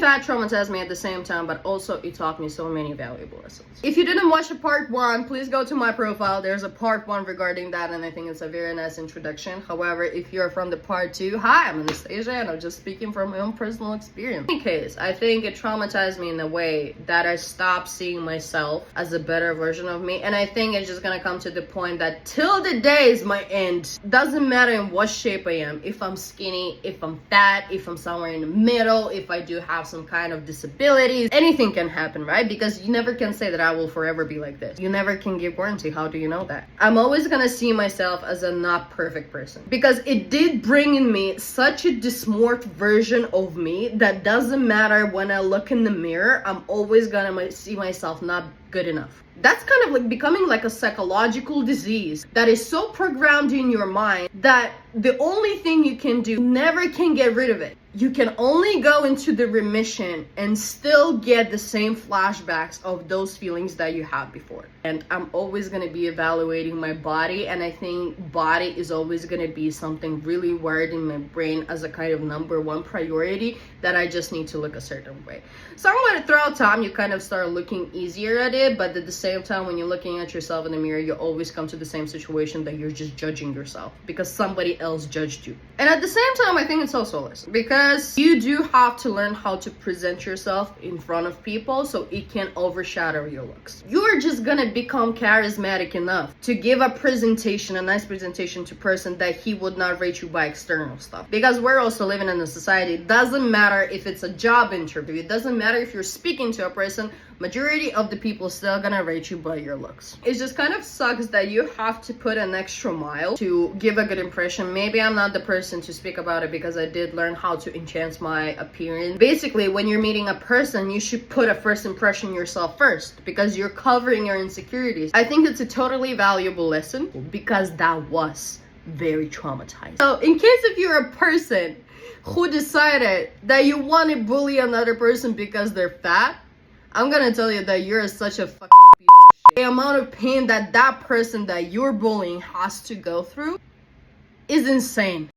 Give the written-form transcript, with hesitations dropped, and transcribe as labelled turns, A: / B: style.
A: that traumatized me at the same time, but also it taught me so many valuable lessons. If you didn't watch the part 1, please go to my profile. There's a part 1 regarding that, and I think it's a very nice introduction. However, if you're from the part 2, hi, I'm Anastasia, and I'm just speaking from my own personal experience. In any case, I think it traumatized me in a way that I stopped seeing myself as a better version of me, and I think it's just gonna come to the point that till the day is my end, doesn't matter in what shape I am, if I'm skinny, if I'm fat, if I'm somewhere in the middle, if I do have some kind of disabilities, anything can happen, right? Because you never can say that I will forever be like this. You never can give warranty. How do you know that? I'm always gonna see myself as a not perfect person, because it did bring in me such a dysmorphed version of me that doesn't matter when I look in the mirror, I'm always gonna see myself not good enough. That's kind of like becoming like a psychological disease that is so programmed in your mind that the only thing you can do, never can get rid of it. You can only go into the remission and still get the same flashbacks of those feelings that you had before. And I'm always going to be evaluating my body, and I think body is always going to be something really wired in my brain as a kind of number 1 priority, that I just need to look a certain way. So I'm going to throughout time, you kind of start looking easier at it, but at the same time, when you're looking at yourself in the mirror, you always come to the same situation that you're just judging yourself because somebody else judged you. And at the same time, I think it's also a lesson, because you do have to learn how to present yourself in front of people so it can overshadow your looks. You're just gonna become charismatic enough to give a presentation, a nice presentation to person that he would not rate you by external stuff. Because we're also living in a society, it doesn't matter if it's a job interview, it doesn't matter if you're speaking to a person, majority of the people still gonna rate you by your looks. It just kind of sucks that you have to put an extra mile to give a good impression. Maybe I'm not the person to speak about it because I did learn how to enhance my appearance. Basically, when you're meeting a person, you should put a first impression yourself first, because you're covering your insecurities. I think it's a totally valuable lesson, because that was very traumatizing. So in case if you're a person who decided that you want to bully another person because they're fat, I'm gonna tell you that you're such a fucking piece of shit. The amount of pain that that person that you're bullying has to go through is insane.